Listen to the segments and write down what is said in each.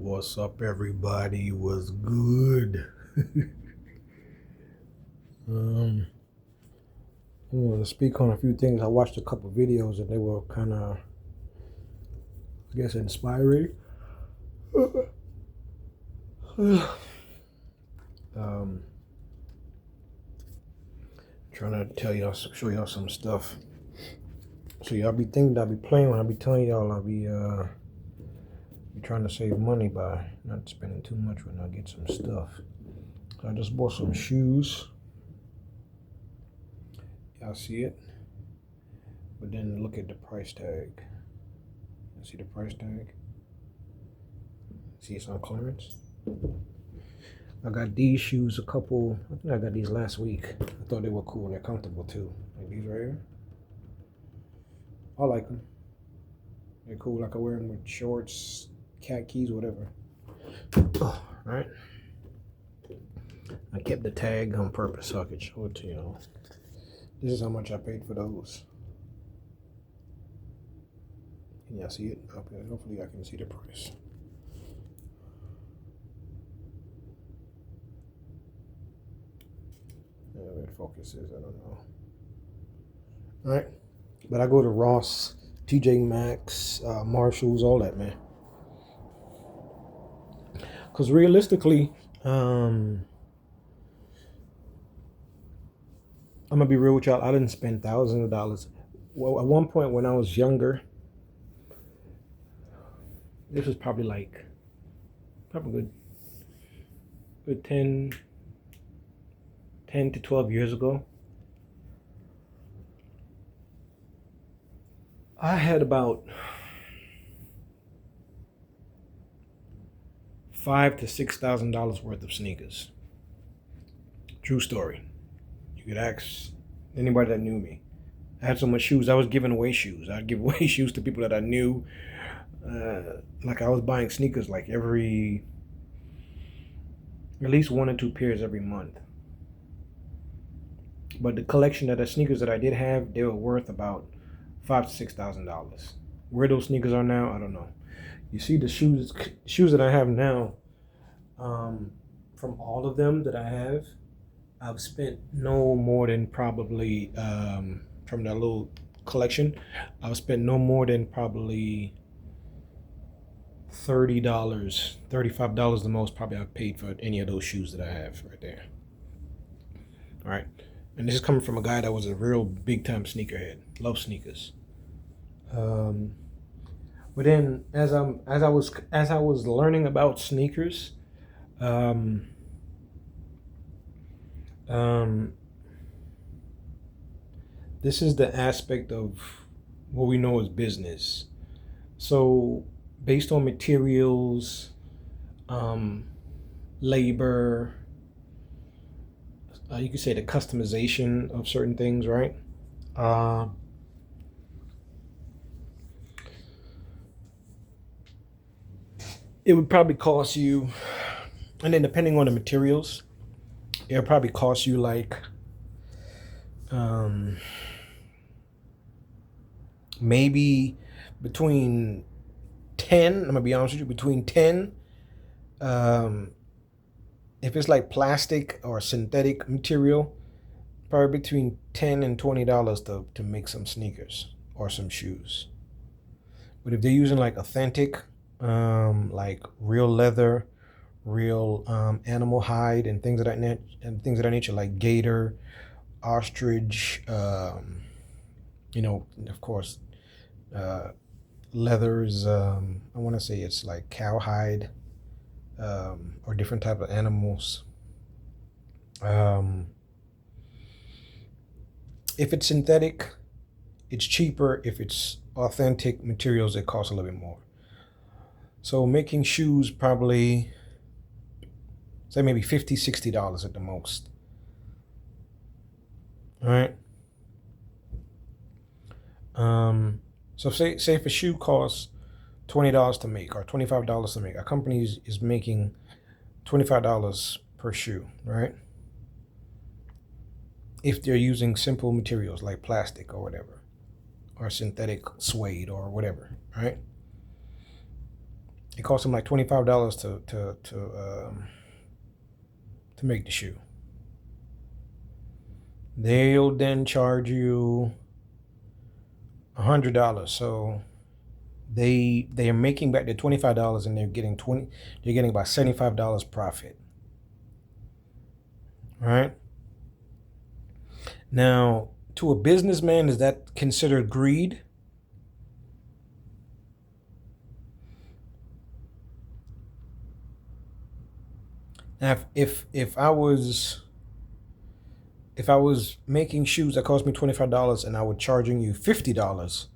What's up, everybody? Was good. um, I want to speak on a few things. I watched a couple videos and they were kind of, I guess, inspiring. Trying to show y'all some stuff. So y'all be thinking I'll be playing when I be telling y'all I'll be trying to save money by not spending too much when I get some stuff. So I just bought some shoes. Y'all see it? But then look at the price tag. You see the price tag? See it's on clearance? I got these shoes I think I got these last week. I thought they were cool. They're comfortable too. Like these right here. I like them. They're cool. I can wear them with shorts, khakis, whatever. Right? I kept the tag on purpose so I could show it to y'all. This is how much I paid for those. Can y'all see it? Okay, hopefully I can see the price. Where it focuses, I don't know. Alright. But I go to Ross, TJ Maxx, Marshalls, all that, man. Because realistically, I'm gonna be real with y'all. I didn't spend thousands of dollars. Well, at one point when I was younger, this was probably good 10 to 12 years ago. I had about $5,000 to $6,000 worth of sneakers. True story. You could ask anybody that knew me. I had so much shoes. I was giving away shoes. I'd give away shoes to people that I knew. Like I was buying sneakers like at least 1 or 2 pairs every month. But the collection of the sneakers that I did have, they were worth about $5,000 to $6,000. Where those sneakers are now, I don't know. You see the shoes that I have now. From all of them that I have, I've spent no more than probably from that little collection. I've spent no more than probably $30, $35 the most probably I've paid for any of those shoes that I have right there. All right. And this is coming from a guy that was a real big time sneakerhead. Love sneakers. But then as I was learning about sneakers, this is the aspect of what we know as business. So based on materials, labor, you could say the customization of certain things, right? It would probably cost you, and then depending on the materials, it would probably cost you like maybe between 10, I'm gonna be honest with you, between 10, if it's like plastic or synthetic material, probably between $10 and $20 to make some sneakers or some shoes. But if they're using like authentic, like real leather, real animal hide and things of that nature, like gator, ostrich, of course, leathers. I want to say it's like cowhide, or different type of animals. If it's synthetic, it's cheaper. If it's authentic materials, it costs a little bit more. So making shoes probably, say maybe $50, $60 at the most. All right. So say if a shoe costs $20 to make or $25 to make, a company is making $25 per shoe, right? If they're using simple materials like plastic or whatever, or synthetic suede or whatever, right? It costs them like $25 to make the shoe. They'll then charge you $100. So they are making back their $25 and they're getting about $75 profit. All right. Now, to a businessman, is that considered greed? Now, if I was making shoes that cost me $25 and I was charging you $50,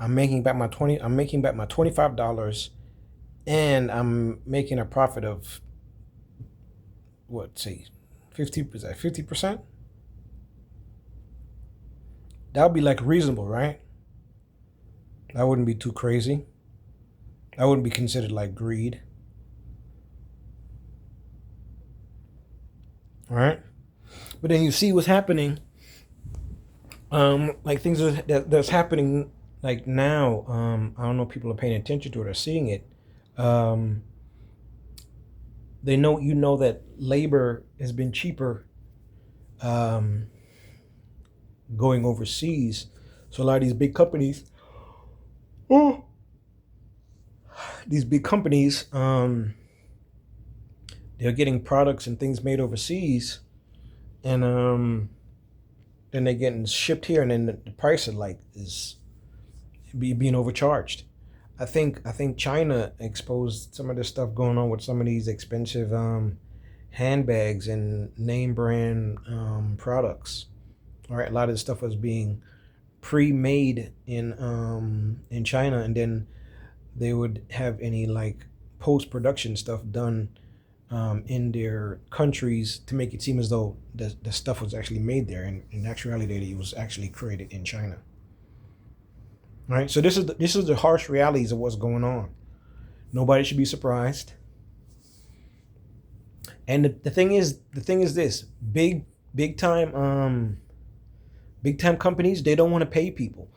I'm making back my $25, and I'm making a profit of what? Say 50%. 50%. That would be like reasonable, right? That wouldn't be too crazy. That wouldn't be considered like greed. All right. But then you see what's happening. Like things that's happening like now. I don't know if people are paying attention to it or seeing it. They know that labor has been cheaper going overseas. So a lot of these big companies, they're getting products and things made overseas, and then they're getting shipped here, and then the price is being overcharged. I think China exposed some of this stuff going on with some of these expensive handbags and name brand products. All right, a lot of this stuff was being pre-made in China, and then they would have any like post-production stuff done in their countries to make it seem as though the stuff was actually made there, and in actuality it was actually created in China. All right, so this is the harsh realities of what's going on. Nobody should be surprised. And the thing is this: big time companies, they don't want to pay people.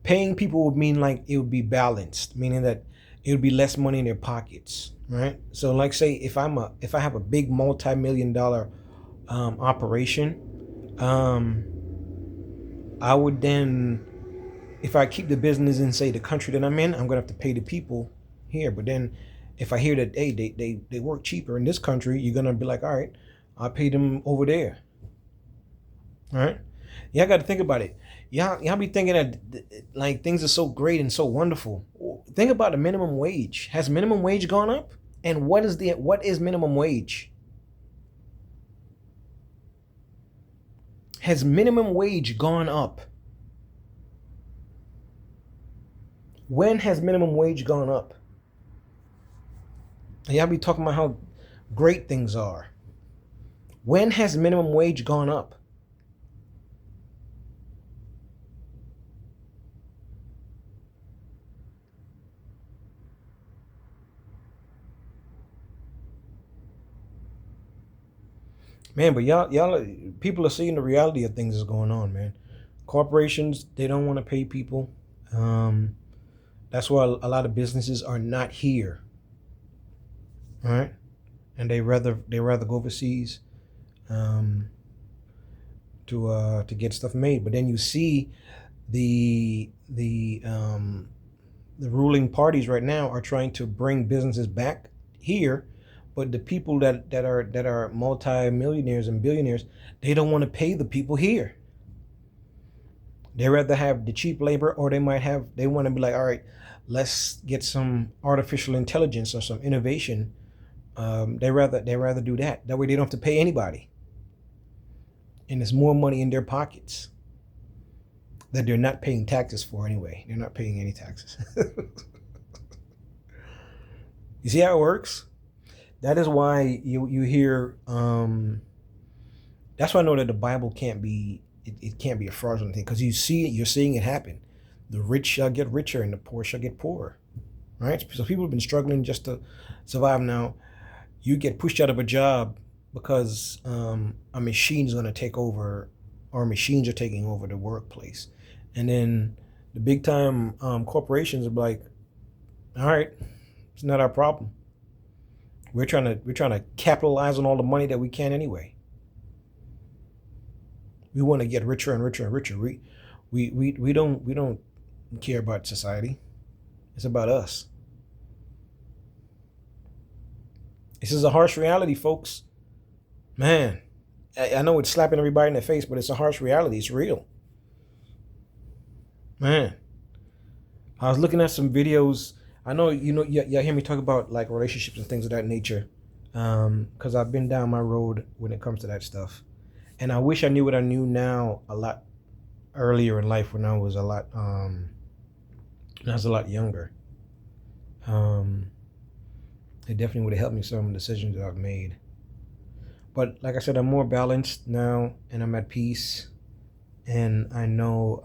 Paying people would mean like it would be balanced, meaning that it would be less money in their pockets, right? So like say if I have a big multi-million-dollar operation, I would then, if I keep the business in say the country that I'm in, I'm gonna have to pay the people here. But then if I hear that hey they work cheaper in this country, you're gonna be like, all right, I'll pay them over there. All right. Y'all got to think about it. Y'all be thinking that like things are so great and so wonderful. Think about the minimum wage. Has minimum wage gone up? And what is minimum wage? Has minimum wage gone up? When has minimum wage gone up? Y'all be talking about how great things are. When has minimum wage gone up? Man, but y'all people are seeing the reality of things that's going on, man. Corporations, they don't want to pay people. That's why a lot of businesses are not here. All right, and they rather go overseas to get stuff made. But then you see the ruling parties right now are trying to bring businesses back here, but the people that are multi-millionaires and billionaires, they don't want to pay the people here. They rather have the cheap labor, or they want to be like, all right, let's get some artificial intelligence or some innovation. They rather do that. That way they don't have to pay anybody, and there's more money in their pockets that they're not paying taxes for anyway. They're not paying any taxes. You see how it works? That is why you hear. That's why I know that the Bible can't be. It can't be a fraudulent thing, because you're seeing it happen. The rich shall get richer and the poor shall get poorer. Right? So people have been struggling just to survive. Now, you get pushed out of a job because a machine is going to take over, or machines are taking over the workplace, and then the big time corporations are like, all right, It's not our problem. We're trying to capitalize on all the money that we can anyway. We want to get richer and richer and richer. We don't care about society. It's about us. This is a harsh reality, folks. Man, I know it's slapping everybody in the face, but it's a harsh reality. It's real. Man, I was looking at some videos. I know, y'all hear me talk about like relationships and things of that nature, because I've been down my road when it comes to that stuff. And I wish I knew what I knew now a lot earlier in life when I was a lot younger. It definitely would have helped me some of the decisions that I've made. But like I said, I'm more balanced now, and I'm at peace, and I know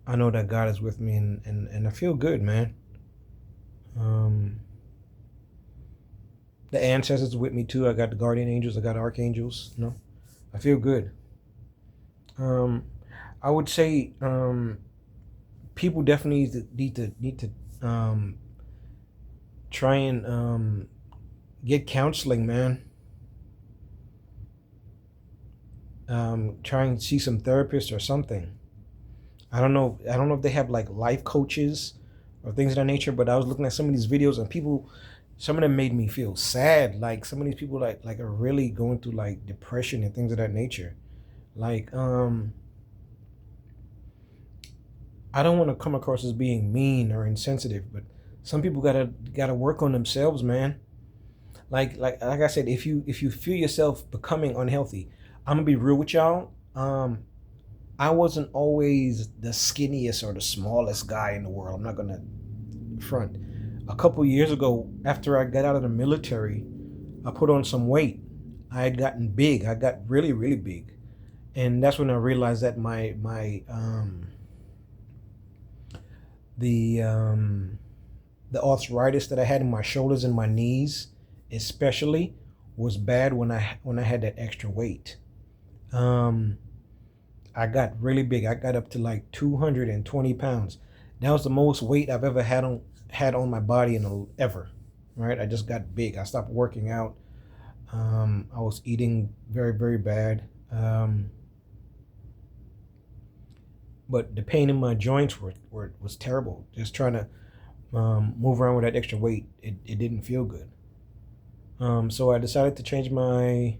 that God is with me, and I feel good, man. The ancestors are with me too. I got the guardian angels, I got archangels. I feel good. I would say people definitely need to try and get counseling, man. Try and see some therapists or something. I don't know if they have like life coaches or things of that nature, but I was looking at some of these videos and people, some of them made me feel sad. Like some of these people like are really going through like depression and things of that nature. Like I don't want to come across as being mean or insensitive, but some people gotta work on themselves, man. Like I said, if you feel yourself becoming unhealthy, I'm gonna be real with y'all. I wasn't always the skinniest or the smallest guy in the world. I'm not gonna front. A couple years ago, after I got out of the military, I put on some weight. I had gotten big. I got really, really big, and that's when I realized that the arthritis that I had in my shoulders and my knees, especially, was bad when I had that extra weight. I got really big. I got up to like 220 pounds. That was the most weight I've ever had on my body ever. Right? I just got big. I stopped working out. I was eating very, very bad. But the pain in my joints was terrible. Just trying to move around with that extra weight, it didn't feel good. So I decided to change my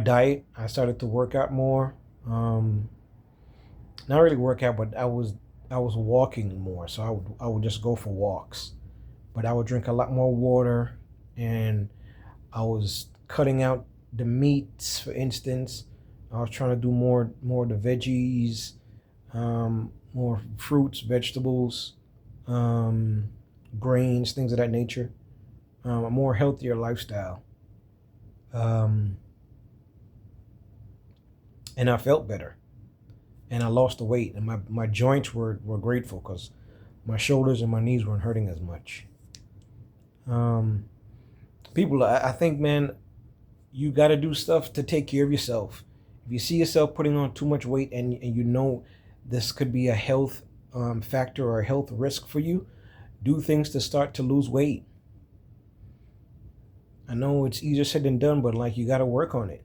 diet. I started to work out more. Not really work out, but I was walking more. So I would just go for walks, but I would drink a lot more water, and I was cutting out the meats, for instance. I was trying to do more of the veggies, more fruits, vegetables, grains, things of that nature. A more healthier lifestyle. And I felt better, and I lost the weight, and my joints were grateful because my shoulders and my knees weren't hurting as much. People, I think, man, you got to do stuff to take care of yourself. If you see yourself putting on too much weight and you know this could be a health factor or a health risk for you, do things to start to lose weight. I know it's easier said than done, but like you got to work on it.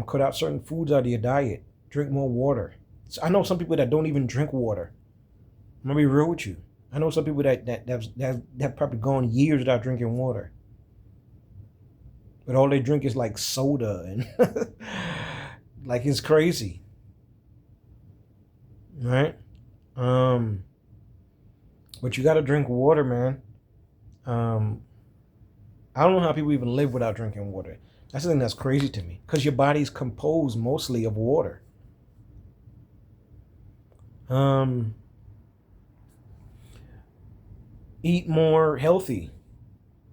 Cut out certain foods out of your diet. Drink more water. So I know some people that don't even drink water. I'm gonna be real with you. I know some people that have probably gone years without drinking water, but all they drink is like soda and like it's crazy, right? But you got to drink water, man. I don't know how people even live without drinking water. That's the thing that's crazy to me, because your body's composed mostly of water. Eat more healthy.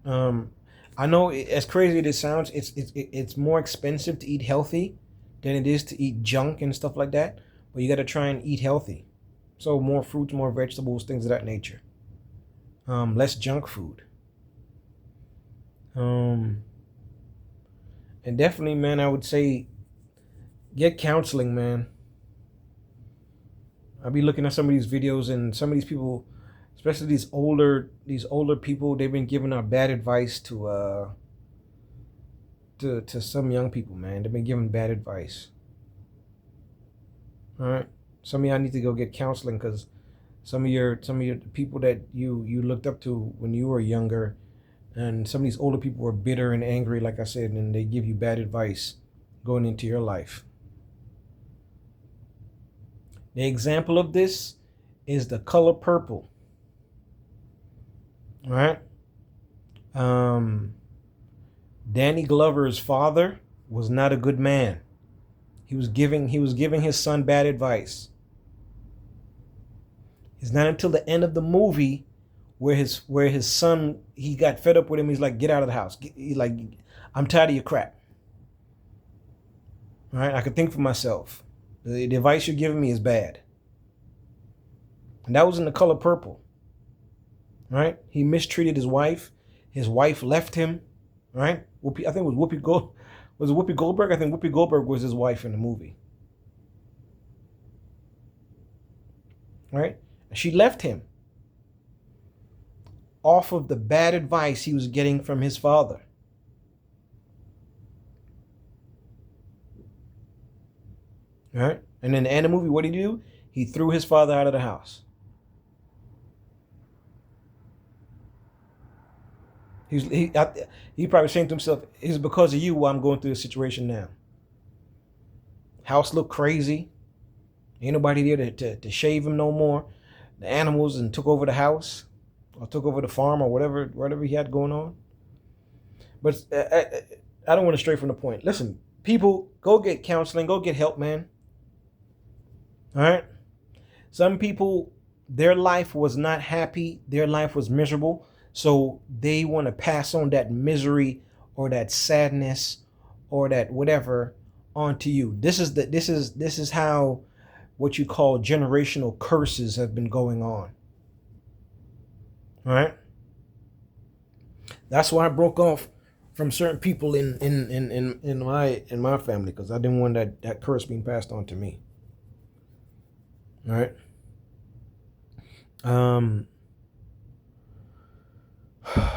I know as crazy as it sounds, it's more expensive to eat healthy than it is to eat junk and stuff like that. But you got to try and eat healthy. So more fruits, more vegetables, things of that nature. Less junk food. And definitely, man, I would say get counseling, man. I'll be looking at some of these videos, and some of these people especially these older people. They've been giving out bad advice to some young people, man. They've been giving bad advice. All right, some of y'all need to go get counseling because some of your people that you looked up to when you were younger, and some of these older people were bitter and angry, like I said, and they give you bad advice going into your life. The example of this is The Color Purple. All right. Danny Glover's father was not a good man. He was giving his son bad advice. It's not until the end of the movie where his son, he got fed up with him. He's like, get out of the house. He's like, I'm tired of your crap. All right, I can think for myself. The advice you're giving me is bad. And that was in The Color Purple. Right? He mistreated his wife. His wife left him. Right? I think it was Whoopi Goldberg? I think Whoopi Goldberg was his wife in the movie. Right? And she left him off of the bad advice he was getting from his father. Right? And in the end of the movie, what did he do? He threw his father out of the house. He probably saying to himself, it's because of you why I'm going through this situation now. House looked crazy. Ain't nobody there to shave him no more. The animals and took over the house or took over the farm or whatever he had going on. But I don't want to stray from the point. Listen, people, go get counseling, go get help, man. All right? Some people, their life was not happy. Their life was miserable. So they want to pass on that misery or that sadness or that whatever onto you. This is how what you call generational curses have been going on. All right? That's why I broke off from certain people in my family, because I didn't want that curse being passed on to me. All right?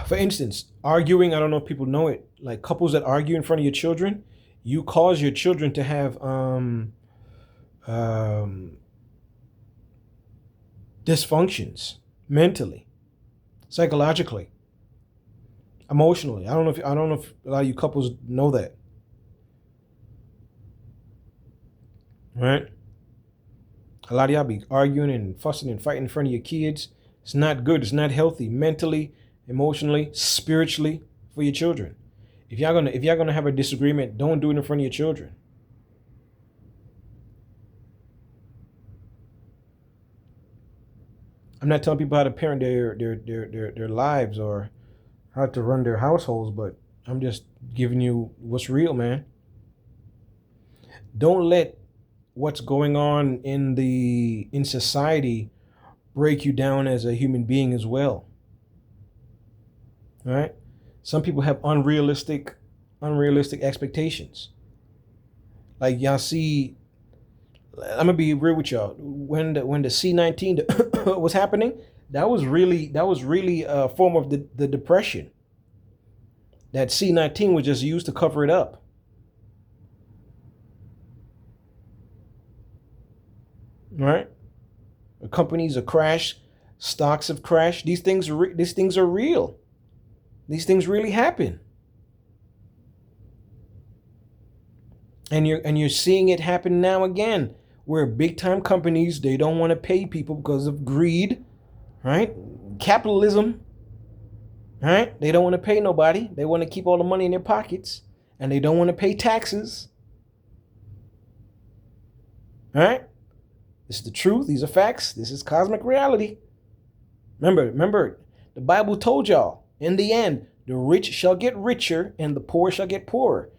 For instance, arguing, I don't know if people know it, like couples that argue in front of your children, you cause your children to have dysfunctions mentally, psychologically, emotionally. I don't know if a lot of you couples know that. Right? A lot of y'all be arguing and fussing and fighting in front of your kids. It's not good. It's not healthy mentally, emotionally, spiritually for your children. If y'all gonna have a disagreement, don't do it in front of your children. I'm not telling people how to parent their lives or how to run their households, but I'm just giving you what's real, man. Don't let what's going on in society break you down as a human being as well. All right? Some people have unrealistic expectations. Like y'all see, I'm gonna be real with y'all. When the C-19 was happening, that was really a form of the depression. That C-19 was just used to cover it up. Right? The companies have crashed, stocks have crashed. These things are real. These things really happen. And you're seeing it happen now again, where big time companies, they don't want to pay people because of greed, right? Capitalism, right? They don't want to pay nobody. They want to keep all the money in their pockets, and they don't want to pay taxes. All right? This is the truth. These are facts. This is cosmic reality. Remember, the Bible told y'all, in the end, the rich shall get richer and the poor shall get poorer.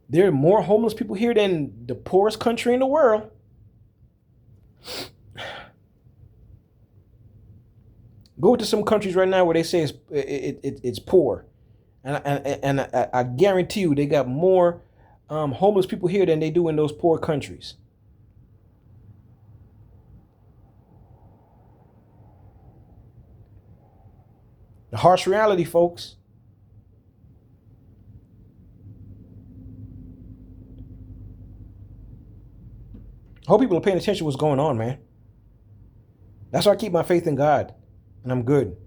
There are more homeless people here than the poorest country in the world. Go to some countries right now where they say it's poor, and I guarantee you they got more homeless people here than they do in those poor countries. The harsh reality, folks. I hope people are paying attention to what's going on, man. That's why I keep my faith in God, and I'm good.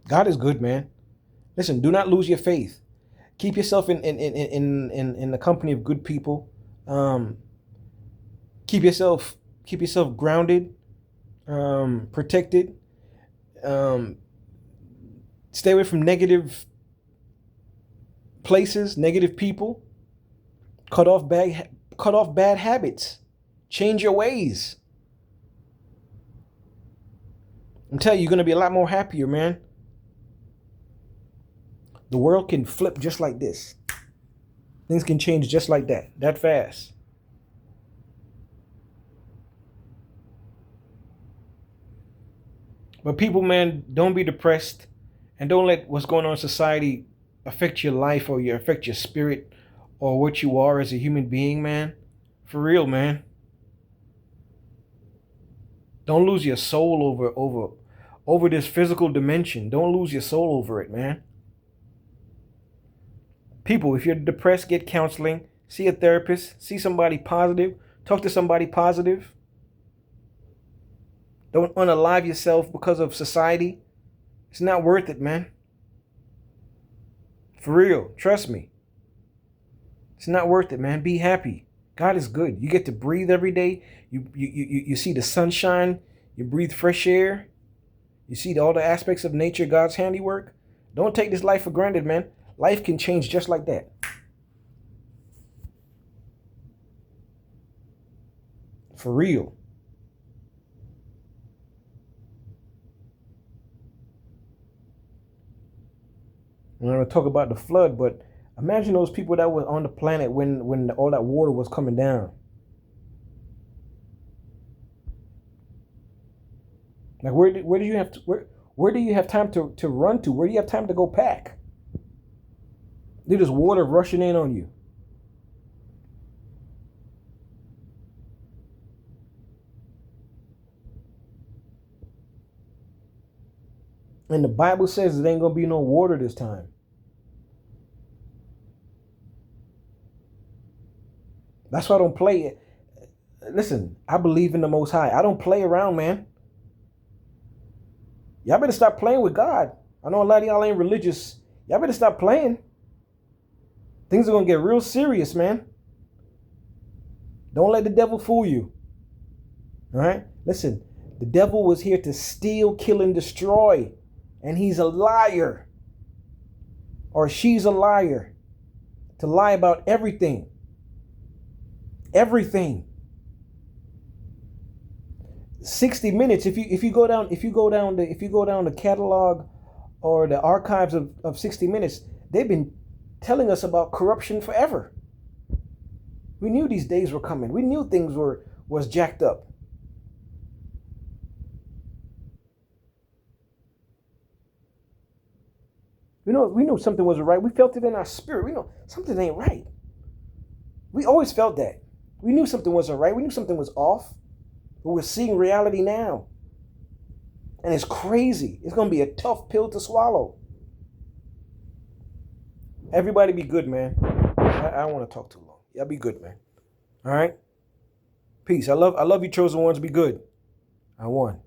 God is good, man. Listen, do not lose your faith. Keep yourself in the company of good people. Keep yourself grounded, protected. Stay away from negative places, negative people. Cut off bad habits. Change your ways. I'm telling you, you're gonna be a lot more happier, man. The world can flip just like this. Things can change just like that fast. But people, man, don't be depressed, and don't let what's going on in society affect your life or affect your spirit or what you are as a human being, man. For real, man. Don't lose your soul over this physical dimension. Don't lose your soul over it, man. People, if you're depressed, get counseling, see a therapist, see somebody positive, talk to somebody positive. Don't unalive yourself because of society. It's not worth it, man. For real, trust me. It's not worth it, man. Be happy. God is good. You get to breathe every day. You see the sunshine. You breathe fresh air. You see all the aspects of nature, God's handiwork. Don't take this life for granted, man. Life can change just like that. For real. I'm going to talk about the flood, but imagine those people that were on the planet when all that water was coming down. Like where do you have to, where do you have time to run to? Where do you have time to go pack? There's water rushing in on you. And the Bible says there ain't gonna be no water this time. That's why I don't play it. Listen, I believe in the Most High. I don't play around, man. Y'all better stop playing with God. I know a lot of y'all ain't religious. Y'all better stop playing. Things are going to get real serious, man. Don't let the devil fool you. All right? Listen, the devil was here to steal, kill, and destroy. And he's a liar. Or she's a liar. To lie about everything. Everything. 60 Minutes. If you go down the catalog or the archives of 60 Minutes, they've been telling us about corruption forever. We knew these days were coming. We knew things was jacked up. We know something wasn't right. We felt it in our spirit. We know something ain't right. We always felt that. We knew something wasn't right. We knew something was off. But we're seeing reality now. And it's crazy. It's going to be a tough pill to swallow. Everybody be good, man. I don't want to talk too long. Y'all be good, man. All right? Peace. I love you, chosen ones. Be good. I won.